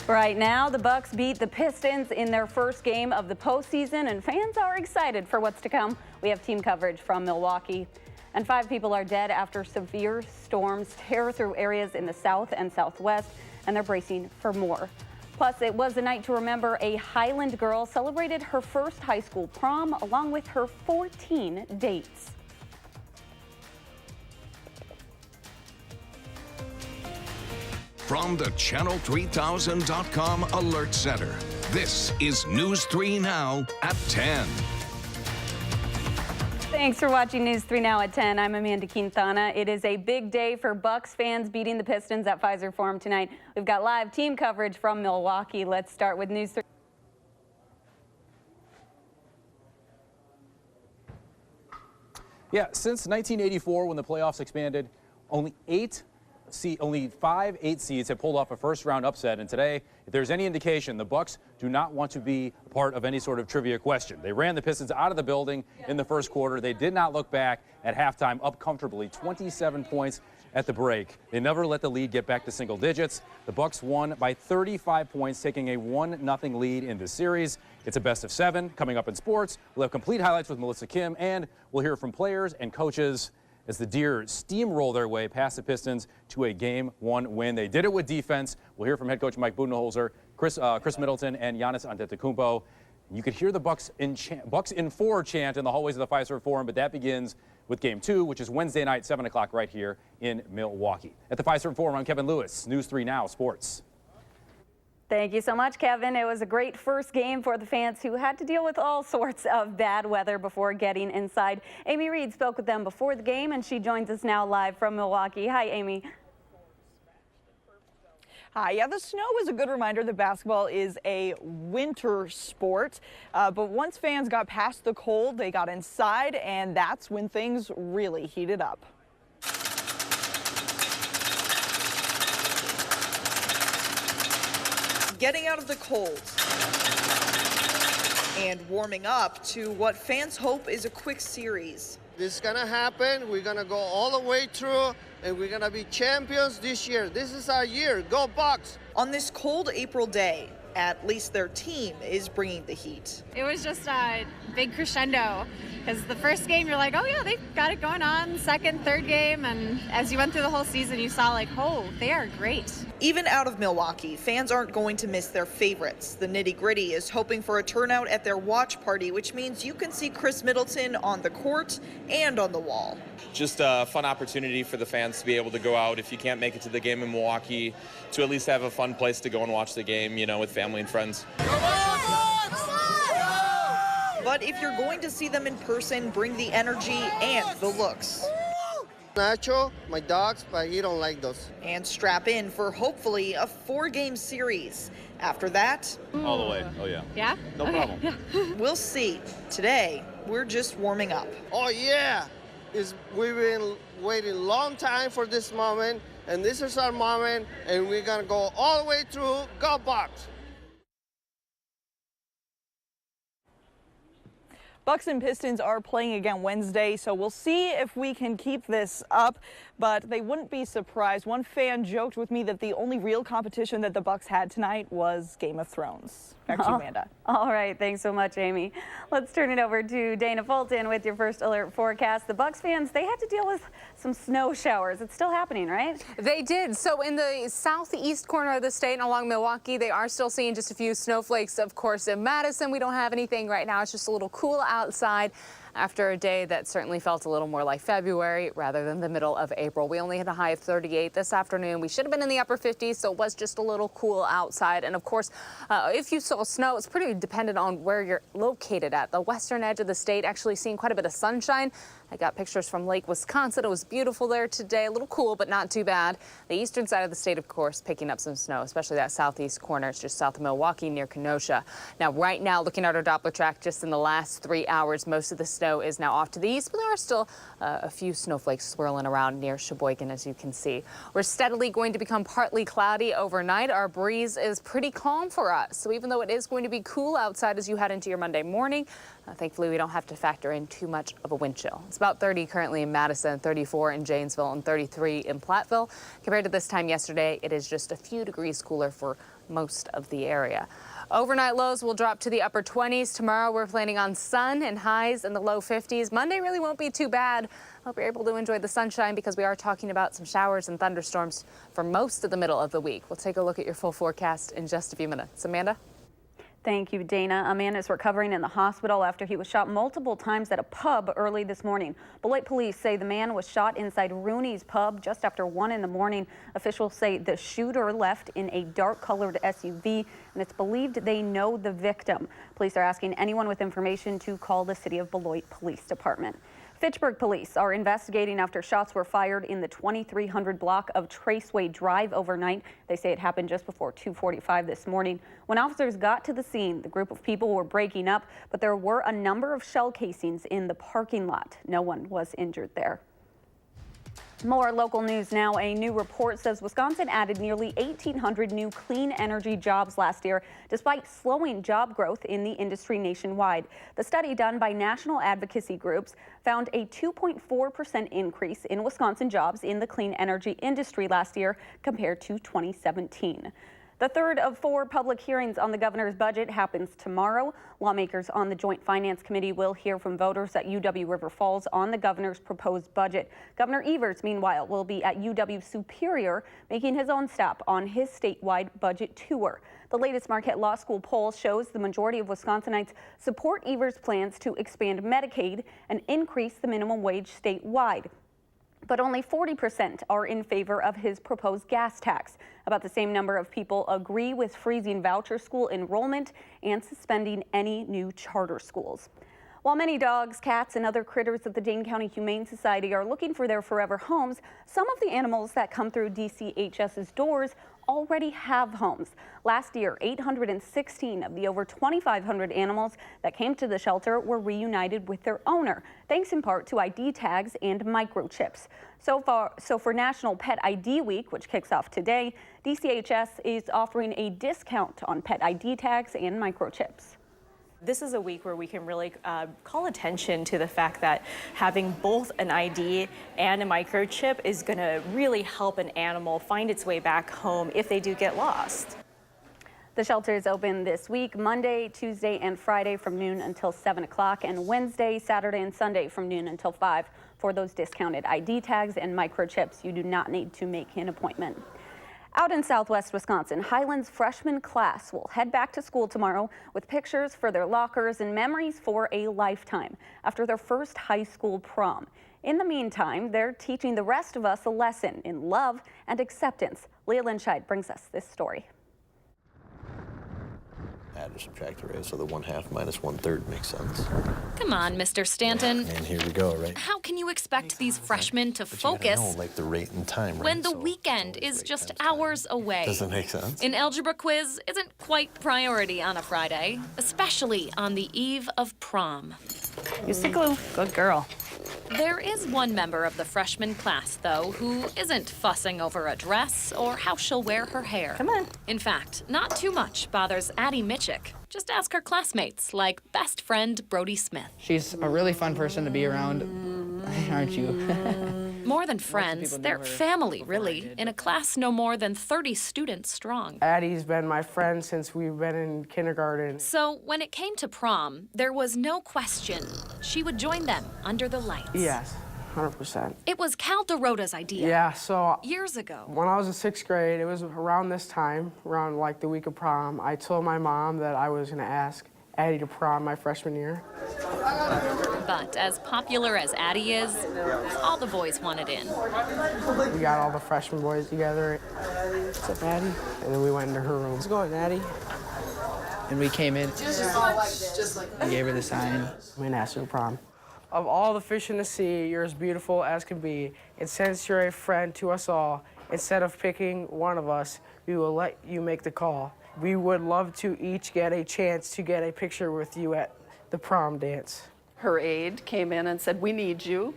Right now, the Bucks beat the Pistons in their first game of the postseason, and fans are excited for what's to come. We have team coverage from Milwaukee. And 5 people are dead after severe storms tear through areas in the south and southwest, and they're bracing for more. Plus, it was a night to remember. A Highland girl celebrated her first high school prom along with her 14 dates. From the Channel3000.com Alert Center, this is News 3 Now at 10. Thanks for watching News 3 Now at 10. I'm Amanda Quintana. It is a big day for Bucks fans beating the Pistons at Pfizer Forum tonight. We've got live team coverage from Milwaukee. Let's start with News 3. Yeah, since 1984, when the playoffs expanded, only 5 8 seeds have pulled off a first-round upset, and today, if there's any indication, the Bucks do not want to be a part of any sort of trivia question. They ran the Pistons out of the building in the first quarter. They did not look back at halftime, up comfortably, 27 points at the break. They never let the lead get back to single digits. The Bucks won by 35 points, taking a 1-0 lead in the series. It's a best of 7 coming up in sports. We'll have complete highlights with Melissa Kim, and we'll hear from players and coaches as the Deer steamroll their way past the Pistons to a Game-1 win. They did it with defense. We'll hear from head coach Mike Budenholzer, Chris Middleton, and Giannis Antetokounmpo. You could hear the Bucks in 4 chant in the hallways of the Pfizer Forum, but that begins with Game 2, which is Wednesday night, 7 o'clock right here in Milwaukee. At the Pfizer Forum, I'm Kevin Lewis, News 3 Now Sports. Thank you so much, Kevin. It was a great first game for the fans who had to deal with all sorts of bad weather before getting inside. Amy Reed spoke with them before the game, and she joins us now live from Milwaukee. Hi, Amy. Hi. Yeah, the snow is a good reminder that basketball is a winter sport. But once fans got past the cold, they got inside, and that's when things really heated up. Getting out of the cold and warming up to what fans hope is a quick series. This is gonna happen. We're gonna go all the way through, and we're gonna be champions this year. This is our year. Go Bucks! On this cold April day, at least their team is bringing the heat. It was just a big crescendo, because the first game you're like, oh yeah, they've got it going on. Second, third game, and as you went through the whole season, you saw like, oh, they are great. Even out of Milwaukee, fans aren't going to miss their favorites. The Nitty Gritty is hoping for a turnout at their watch party, which means you can see Chris Middleton on the court and on the wall. Just a fun opportunity for the fans to be able to go out, if you can't make it to the game in Milwaukee, to at least have a fun place to go and watch the game, you know, with family and friends. But if you're going to see them in person, bring the energy and the looks. Nacho, my dogs, but he don't like those. And strap in for hopefully a 4-game series. After that, All the way. Oh, yeah. Yeah? No problem. Yeah. we'll see. Today, we're just warming up. Oh yeah! We've been waiting a long time for this moment, and this is our moment, and we're gonna go all the way through. Go Bucks! Bucks and Pistons are playing again Wednesday, so we'll see if we can keep this up, but they wouldn't be surprised. One fan joked with me that the only real competition that the Bucks had tonight was Game of Thrones. Back to you, Amanda. All right, thanks so much, Amy. Let's turn it over to Dana Fulton with your first alert forecast. The Bucks fans, they had to deal with some snow showers. It's still happening, right? They did. So in the southeast corner of the state and along Milwaukee, they are still seeing just a few snowflakes. Of course, in Madison, we don't have anything right now. It's just a little cool outside after a day that certainly felt a little more like February rather than the middle of April. We only hit a high of 38 this afternoon. We should have been in the upper 50s, so it was just a little cool outside. And of course, if you saw snow, it's pretty dependent on where you're located at. The western edge of the state actually seeing quite a bit of sunshine. I got pictures from Lake Wisconsin. It was beautiful there today. A little cool, but not too bad. The eastern side of the state, of course, picking up some snow, especially that southeast corner. It's just south of Milwaukee near Kenosha. Now, right now, looking at our Doppler track, just in the last 3 hours, most of the snow is now off to the east, but there are still a few snowflakes swirling around near Sheboygan, as you can see. We're steadily going to become partly cloudy overnight. Our breeze is pretty calm for us. So even though it is going to be cool outside as you head into your Monday morning, Thankfully, we don't have to factor in too much of a wind chill. It's about 30 currently in Madison, 34 in Janesville, and 33 in Platteville. Compared to this time yesterday, it is just a few degrees cooler for most of the area. Overnight lows will drop to the upper 20s. Tomorrow, we're planning on sun and highs in the low 50s. Monday really won't be too bad. Hope you're able to enjoy the sunshine because we are talking about some showers and thunderstorms for most of the middle of the week. We'll take a look at your full forecast in just a few minutes. Amanda? Thank you, Dana. A man is recovering in the hospital after he was shot multiple times at a pub early this morning. Beloit police say the man was shot inside Rooney's pub just after 1 in the morning. Officials say the shooter left in a dark-colored SUV, and it's believed they know the victim. Police are asking anyone with information to call the City of Beloit Police Department. Fitchburg police are investigating after shots were fired in the 2300 block of Traceway Drive overnight. They say it happened just before 2:45 this morning. When officers got to the scene, the group of people were breaking up, but there were a number of shell casings in the parking lot. No one was injured there. More local news now. A new report says Wisconsin added nearly 1,800 new clean energy jobs last year, despite slowing job growth in the industry nationwide. The study done by national advocacy groups found a 2.4% increase in Wisconsin jobs in the clean energy industry last year compared to 2017. The third of 4 public hearings on the governor's budget happens tomorrow. Lawmakers on the Joint Finance Committee will hear from voters at UW River Falls on the governor's proposed budget. Governor Evers, meanwhile, will be at UW Superior, making his own stop on his statewide budget tour. The latest Marquette Law School poll shows the majority of Wisconsinites support Evers' plans to expand Medicaid and increase the minimum wage statewide. But only 40% are in favor of his proposed gas tax. About the same number of people agree with freezing voucher school enrollment and suspending any new charter schools. While many dogs, cats, and other critters at the Dane County Humane Society are looking for their forever homes, some of the animals that come through DCHS's doors already have homes. Last year, 816 of the over 2,500 animals that came to the shelter were reunited with their owner, thanks in part to ID tags and microchips. So for National Pet ID Week, which kicks off today, DCHS is offering a discount on pet ID tags and microchips. This is a week where we can really call attention to the fact that having both an ID and a microchip is going to really help an animal find its way back home if they do get lost. The shelter is open this week, Monday, Tuesday, and Friday from noon until 7 o'clock, and Wednesday, Saturday, and Sunday from noon until 5. For those discounted ID tags and microchips, you do not need to make an appointment. Out in southwest Wisconsin, Highlands freshman class will head back to school tomorrow with pictures for their lockers and memories for a lifetime after their first high school prom. In the meantime, they're teaching the rest of us a lesson in love and acceptance. Leah Linscheid brings us this story. Add or subtract the rate, so the 1/2 minus 1/3 makes sense. Come on, Mr. Stanton. And here we go, right? How can you expect these freshmen to But focus you gotta know, like the rate and time, right? when the So weekend it's is always just rate times hours away? Doesn't make sense. An algebra quiz isn't quite priority on a Friday, especially on the eve of prom. Use the glue. Good girl. There is one member of the freshman class, though, who isn't fussing over a dress or how she'll wear her hair. Come on. In fact, not too much bothers Addie Mitchick. Just ask her classmates, like best friend Brody Smith. She's a really fun person to be around, aren't you? More than friends, they're family, really, in a class no more than 30 students strong. Addie's been my friend since we've been in kindergarten. So when it came to prom, there was no question she would join them under the lights. Yes, 100%. It was Cal DeRota's idea. Yeah, so Years ago. when I was in 6th grade, it was around this time, around like the week of prom, I told my mom that I was gonna ask Addie to prom my freshman year. But as popular as Addie is, all the boys wanted in. We got all the freshman boys together. What's up, Addie? And then we went into her room. How's it going, Addie? And we came in, we gave her the sign. We asked her to prom. Of all the fish in the sea, you're as beautiful as can be. And since you're a friend to us all, instead of picking one of us, we will let you make the call. We would love to each get a chance to get a picture with you at the prom dance. Her aide came in and said, "We need you."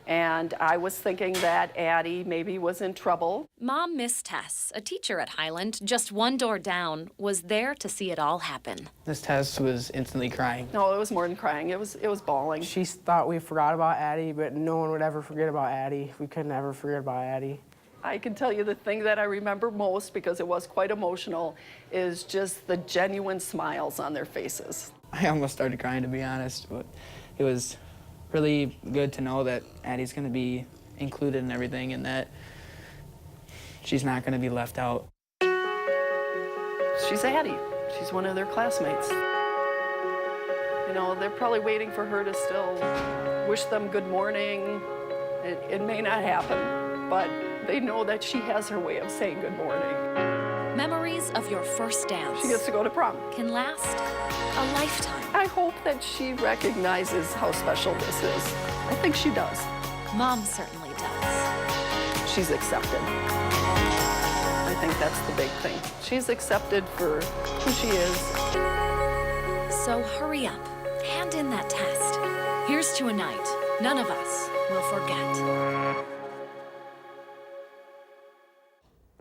And I was thinking that Addie maybe was in trouble. Mom Miss Tess, a teacher at Highland, just one door down, was there to see it all happen. This Tess was instantly crying. No, it was more than crying. It was bawling. She thought we forgot about Addie, but no one would ever forget about Addie. We could never forget about Addie. I can tell you the thing that I remember most, because it was quite emotional, is just the genuine smiles on their faces. I almost started crying, to be honest, but it was really good to know that Addie's going to be included in everything and that she's not going to be left out. She's Addie. She's one of their classmates. You know, they're probably waiting for her to still wish them good morning. It may not happen, but they know that she has her way of saying good morning. Memories of your first dance. She gets to go to prom. Can last a lifetime. I hope that she recognizes how special this is. I think she does. Mom certainly does. She's accepted. I think that's the big thing. She's accepted for who she is. So hurry up, hand in that test. Here's to a night none of us will forget.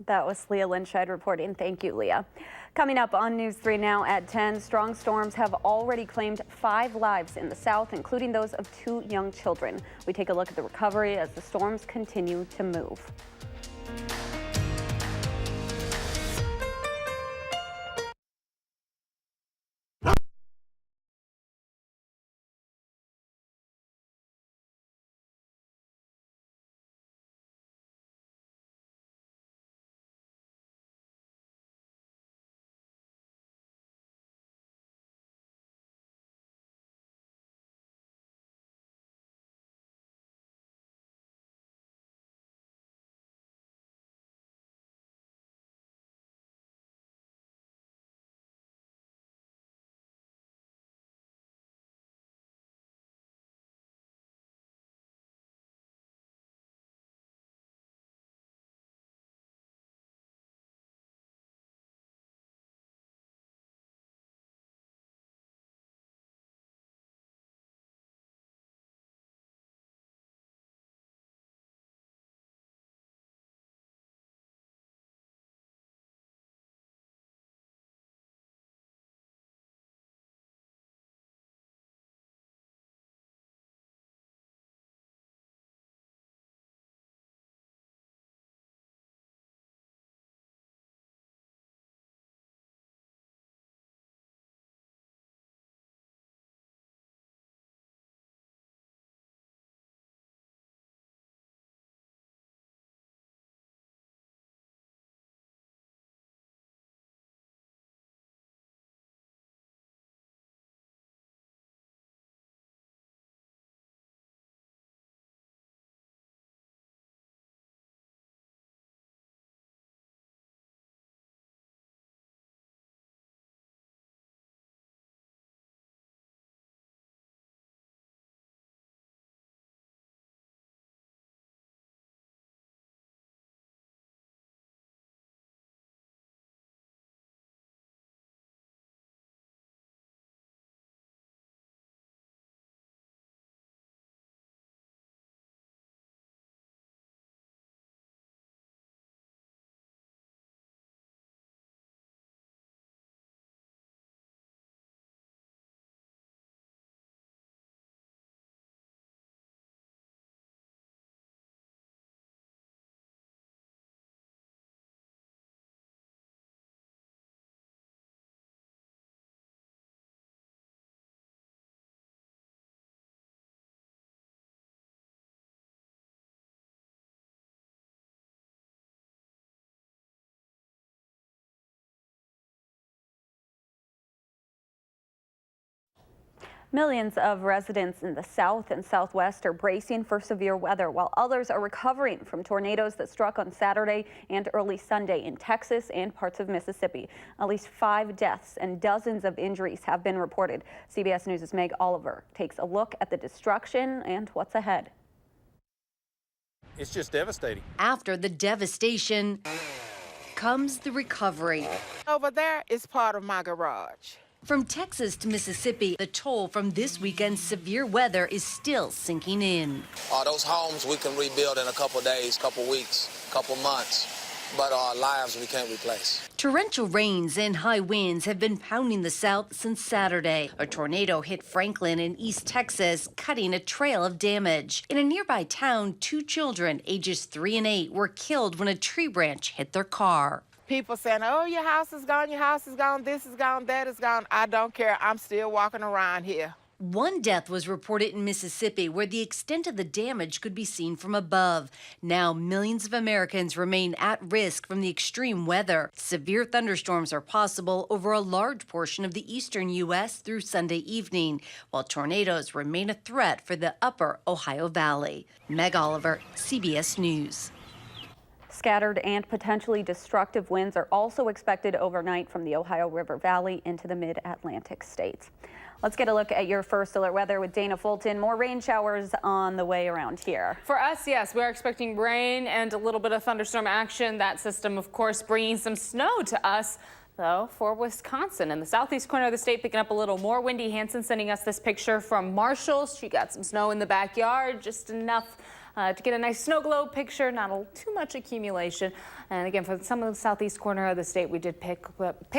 That was Leah Linscheid reporting. Thank you, Leah. Coming up on News 3 Now at 10, strong storms have already claimed 5 lives in the south, including those of 2 young children. We take a look at the recovery as the storms continue to move. Millions of residents in the south and southwest are bracing for severe weather, while others are recovering from tornadoes that struck on Saturday and early Sunday in Texas and parts of Mississippi. At least 5 deaths and dozens of injuries have been reported. CBS News' Meg Oliver takes a look at the destruction and what's ahead. It's just devastating. After the devastation comes the recovery. Over there is part of my garage. From Texas to Mississippi, the toll from this weekend's severe weather is still sinking in. Those homes we can rebuild in a couple days, couple weeks, couple months, but our lives we can't replace. Torrential rains and high winds have been pounding the South since Saturday. A tornado hit Franklin in East Texas, cutting a trail of damage. In a nearby town, 2 children, ages 3 and 8, were killed when a tree branch hit their car. People saying, oh, your house is gone, this is gone, that is gone. I don't care. I'm still walking around here. 1 death was reported in Mississippi, where the extent of the damage could be seen from above. Now, millions of Americans remain at risk from the extreme weather. Severe thunderstorms are possible over a large portion of the eastern U.S. through Sunday evening, while tornadoes remain a threat for the upper Ohio Valley. Meg Oliver, CBS News. Scattered and potentially destructive winds are also expected overnight from the Ohio River Valley into the mid-Atlantic states. Let's get a look at your first alert weather with Dana Fulton. More rain showers on the way around here. For us, yes, we're expecting rain and a little bit of thunderstorm action. That system, of course, bringing some snow to us, though, for Wisconsin. In the southeast corner of the state, picking up a little more. Wendy Hansen sending us this picture from Marshall. She got some snow in the backyard, just enough to get a nice snow globe picture, not too much accumulation. And again, for some of the southeast corner of the state, we did pick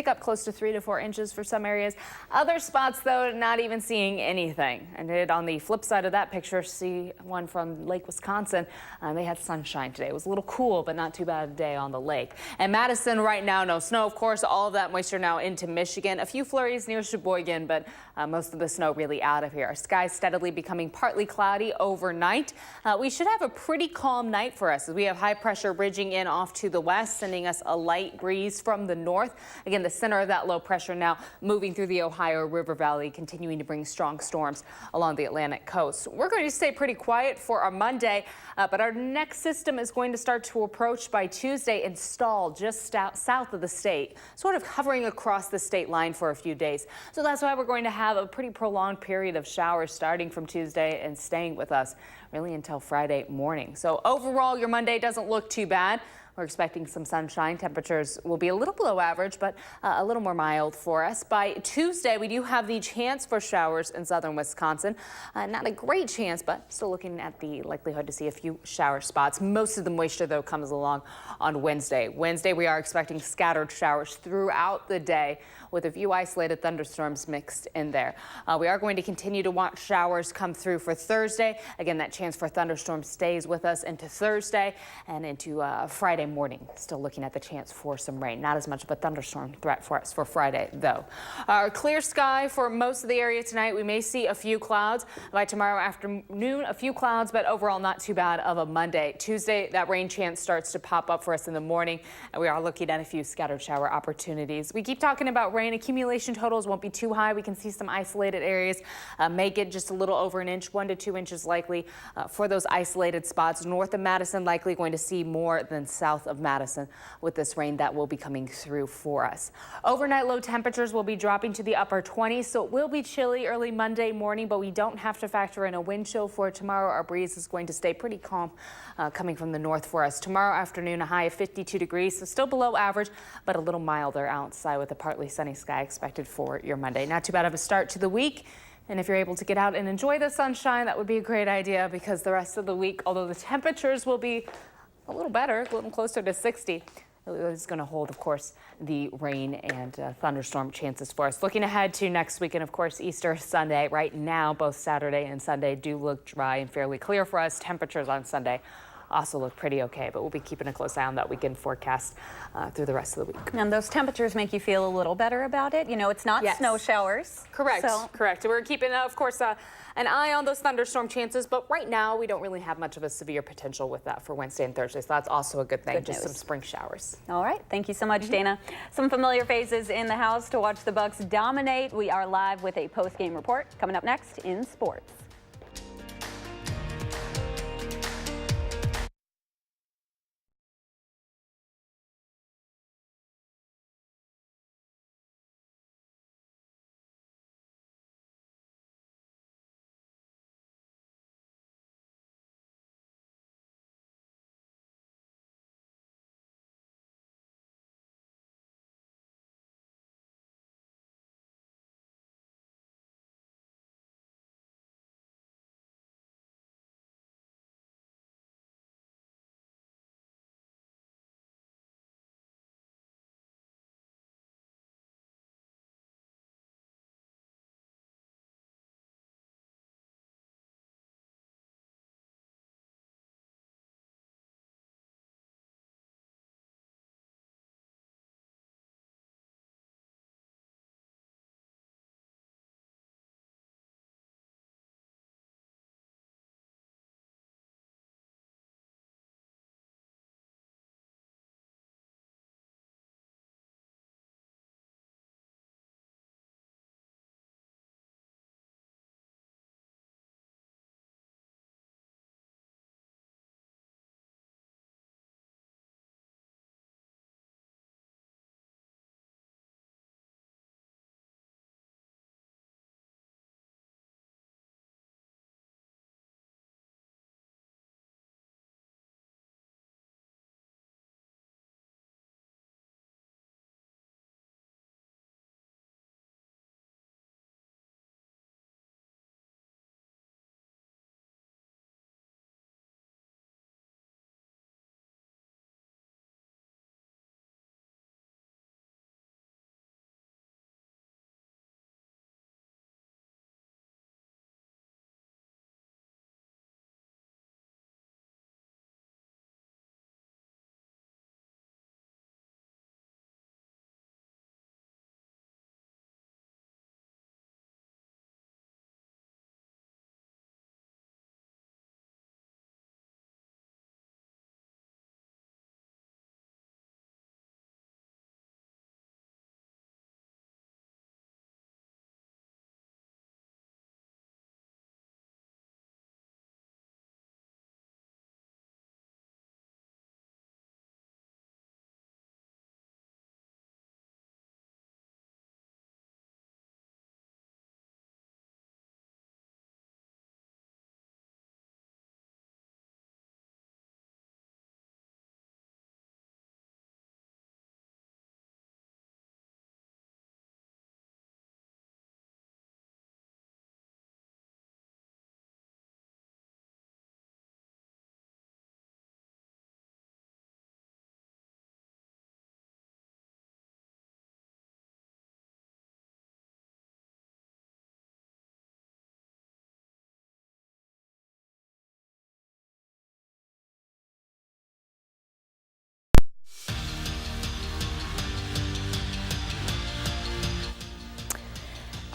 up close to 3 to 4 inches for some areas. Other spots, though, not even seeing anything. And on the flip side of that picture, see one from Lake Wisconsin. They had sunshine today. It was a little cool, but not too bad a day on the lake. And Madison right now, no snow, of course. All of that moisture now into Michigan. A few flurries near Sheboygan, but most of the snow really out of here. Our skies steadily becoming partly cloudy overnight. We should have a pretty calm night for us as we have high pressure bridging in off to the west, sending us a light breeze from the north. Again, the center of that low pressure now moving through the Ohio River Valley, continuing to bring strong storms along the Atlantic coast. We're going to stay pretty quiet for our Monday, but our next system is going to start to approach by Tuesday and stall just south of the state, sort of hovering across the state line for a few days. So that's why we're going to have a pretty prolonged period of showers starting from Tuesday and staying with us really until Friday morning. So overall, your Monday doesn't look too bad. We're expecting some sunshine. Temperatures will be a little below average, but a little more mild for us. By Tuesday, we do have the chance for showers in southern Wisconsin. Not a great chance, but still looking at the likelihood to see a few shower spots. Most of the moisture, though, comes along on Wednesday. Wednesday, we are expecting scattered showers throughout the day with a few isolated thunderstorms mixed in there. We are going to continue to watch showers come through for Thursday. Again, that chance for thunderstorms stays with us into Thursday and into Friday morning. Still looking at the chance for some rain. Not as much of a thunderstorm threat for us for Friday, though. Our clear sky for most of the area tonight. We may see a few clouds. By tomorrow afternoon, a few clouds, but overall not too bad of a Monday. Tuesday, that rain chance starts to pop up for us in the morning, and we are looking at a few scattered shower opportunities. We keep talking about rain. Accumulation totals won't be too high. We can see some isolated areas. May get just a little over an inch, 1 to 2 inches likely for those isolated spots. North of Madison, likely going to see more than south of Madison with this rain that will be coming through for us. Overnight low temperatures will be dropping to the upper 20s, so it will be chilly early Monday morning, but we don't have to factor in a wind chill for tomorrow. Our breeze is going to stay pretty calm coming from the north for us. Tomorrow afternoon, a high of 52 degrees, so still below average, but a little milder outside with a partly sunny sky expected for your Monday. Not too bad of a start to the week. And if you're able to get out and enjoy the sunshine, that would be a great idea, because the rest of the week, although the temperatures will be a little better, a little closer to 60, it's going to hold, of course, the rain and thunderstorm chances for us. Looking ahead to next weekend, of course, Easter Sunday. Right now, both Saturday and Sunday do look dry and fairly clear for us. Temperatures on Sunday also look pretty okay, but we'll be keeping a close eye on that weekend forecast through the rest of the week. And those temperatures make you feel a little better about it. You know, it's not snow showers. Correct. Correct. We're keeping, of course, an eye on those thunderstorm chances, but right now we don't really have much of a severe potential with that for Wednesday and Thursday, so that's also a good thing. Good just news. Some spring showers. All right. Thank you so much, Dana. Some familiar faces in the house to watch the Bucks dominate. We are live with a post-game report coming up next in sports.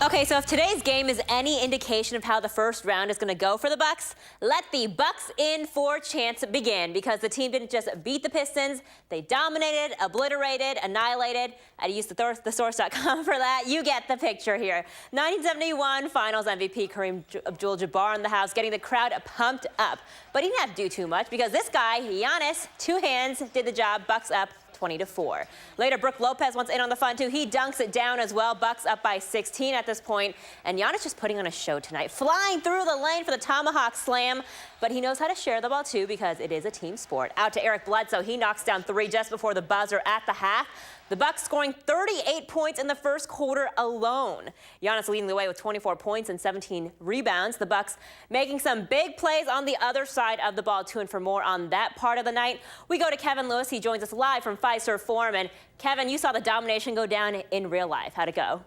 Okay, so if today's game is any indication of how the first round is going to go for the Bucks, let the Bucks in 4 chants begin, because the team didn't just beat the Pistons, they dominated, obliterated, annihilated. I used thesource.com for that. You get the picture here. 1971 Finals MVP Kareem Abdul-Jabbar in the house, getting the crowd pumped up. But he didn't have to do too much, because this guy, Giannis, 2 hands, did the job. Bucks up 20-4. Later, Brook Lopez wants in on the fun, too. He dunks it down as well. Bucks up by 16 at this point. And Giannis just putting on a show tonight, flying through the lane for the tomahawk slam. But he knows how to share the ball, too, because it is a team sport. Out to Eric Bledsoe. He knocks down 3 just before the buzzer at the half. The Bucks scoring 38 points in the first quarter alone. Giannis leading the way with 24 points and 17 rebounds. The Bucks making some big plays on the other side of the ball, too. And for more on that part of the night, we go to Kevin Lewis. He joins us live from Fiserv Forum. And Kevin, you saw the domination go down in real life. How'd it go?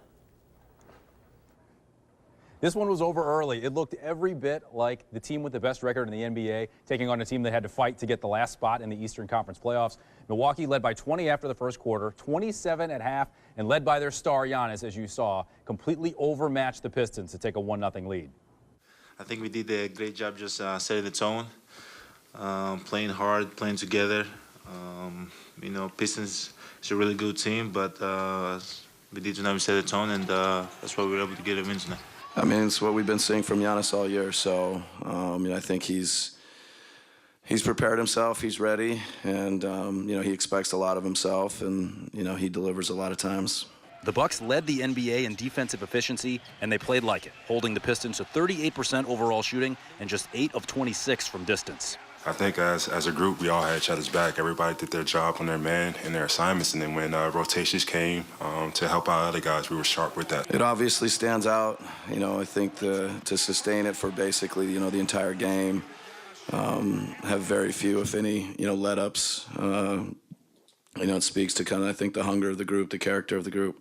This one was over early. It looked every bit like the team with the best record in the NBA taking on a team that had to fight to get the last spot in the Eastern Conference playoffs. Milwaukee led by 20 after the first quarter, 27 at half, and led by their star, Giannis, as you saw, completely overmatched the Pistons to take a 1-0 lead. I think we did a great job just setting the tone, playing hard, playing together. You know, Pistons is a really good team, but we did tonight, we set the tone, and that's why we were able to get a win tonight. I mean, it's what we've been seeing from Giannis all year. So, I think he's prepared himself. He's ready, and he expects a lot of himself, and he delivers a lot of times. The Bucks led the NBA in defensive efficiency, and they played like it, holding the Pistons to 38% overall shooting and just 8 of 26 from distance. I think as a group, we all had each other's back. Everybody did their job on their man and their assignments. And then when rotations came to help out other guys, we were sharp with that. It obviously stands out. I think to sustain it for basically, the entire game, have very few, if any, let-ups. It speaks to kind of, I think, the hunger of the group, the character of the group.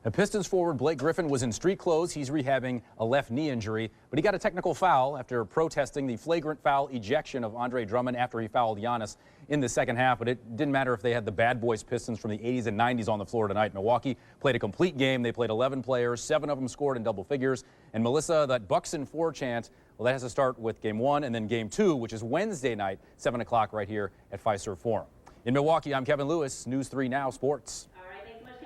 The Pistons forward Blake Griffin was in street clothes. He's rehabbing a left knee injury, but he got a technical foul after protesting the flagrant foul ejection of Andre Drummond after he fouled Giannis in the second half. But it didn't matter if they had the bad boys Pistons from the 80s and 90s on the floor tonight. Milwaukee played a complete game. They played 11 players. 7 of them scored in double figures. And Melissa, that Bucks in 4 chant, well, that has to start with Game 1 and then Game 2, which is Wednesday night, 7 o'clock right here at Fiserv Forum. In Milwaukee, I'm Kevin Lewis, News 3 Now Sports.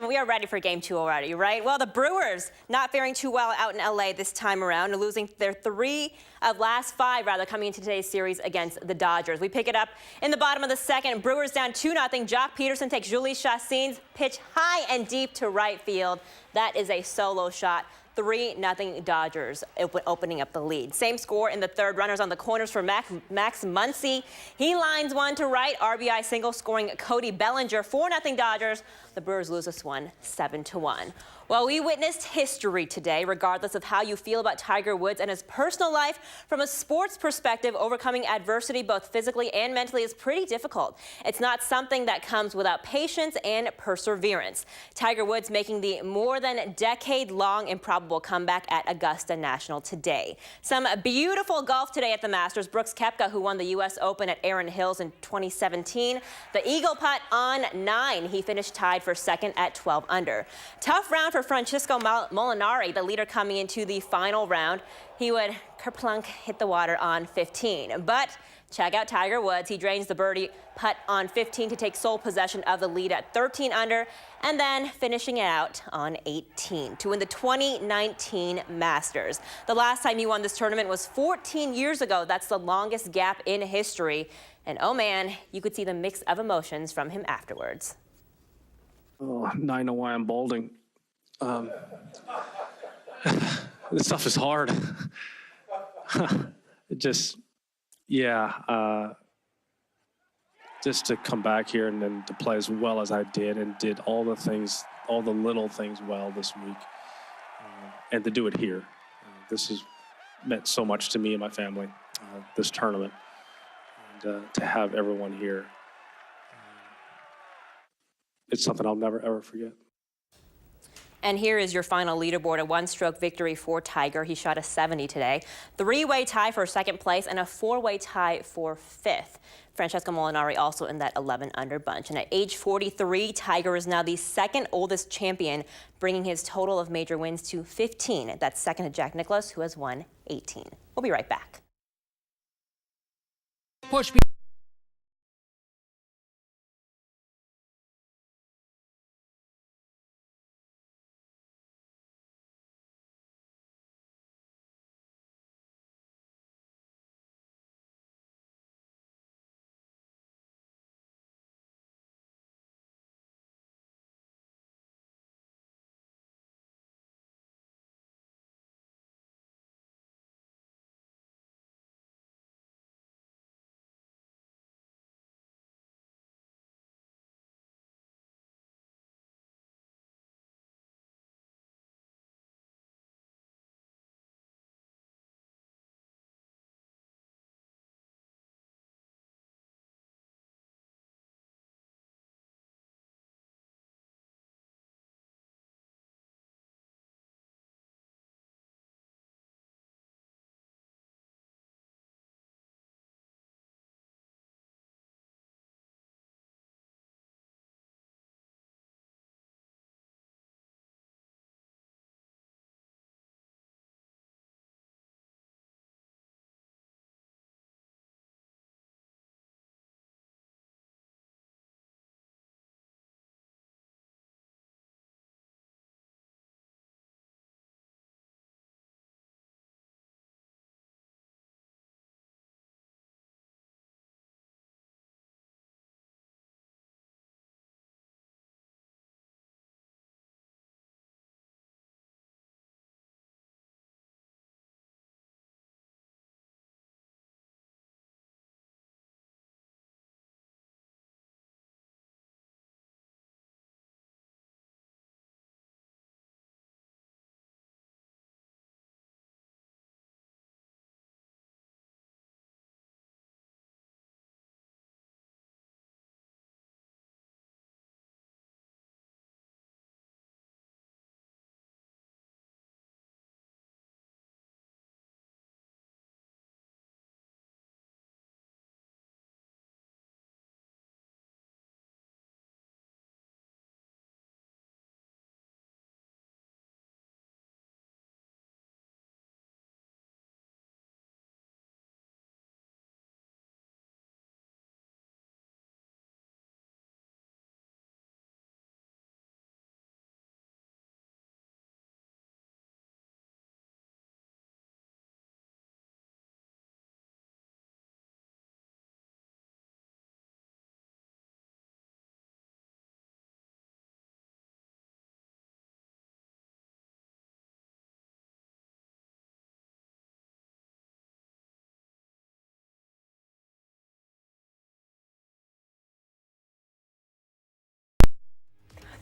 We are ready for Game 2 already, right? Well, the Brewers not faring too well out in L.A. this time around, losing their 3 of last 5, coming into today's series against the Dodgers. We pick it up in the bottom of the second. Brewers down 2-0. Jock Peterson takes Jhoulys Chacin's pitch high and deep to right field. That is a solo shot. 3-0 Dodgers opening up the lead. Same score in the third. Runners on the corners for Max Muncy. He lines one to right. RBI single scoring Cody Bellinger. 4-0 Dodgers. The Brewers lose this one 7-1. Well, we witnessed history today, regardless of how you feel about Tiger Woods and his personal life. From a sports perspective, overcoming adversity both physically and mentally is pretty difficult. It's not something that comes without patience and perseverance. Tiger Woods making the more than decade-long improbable comeback at Augusta National today. Some beautiful golf today at the Masters. Brooks Koepka, who won the U.S. Open at Erin Hills in 2017. The eagle putt on 9. He finished tied for second at 12 under. Tough round for Francisco Molinari, the leader coming into the final round. He would kerplunk hit the water on 15. But check out Tiger Woods. He drains the birdie putt on 15 to take sole possession of the lead at 13 under, and then finishing it out on 18 to win the 2019 Masters. The last time he won this tournament was 14 years ago. That's the longest gap in history. And oh man, you could see the mix of emotions from him afterwards. Oh, now I know why I'm balding. This stuff is hard. Just to come back here and then to play as well as I did and did all the things, all the little things well this week, and to do it here. This has meant so much to me and my family, this tournament, and to have everyone here. It's something I'll never, ever forget. And here is your final leaderboard, a one-stroke victory for Tiger. He shot a 70 today. Three-way tie for second place and a four-way tie for fifth. Francesco Molinari also in that 11-under bunch. And at age 43, Tiger is now the second oldest champion, bringing his total of major wins to 15. That's second to Jack Nicklaus, who has won 18. We'll be right back. Push.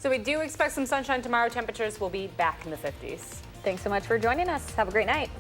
So we do expect some sunshine tomorrow. Temperatures will be back in the 50s. Thanks so much for joining us. Have a great night.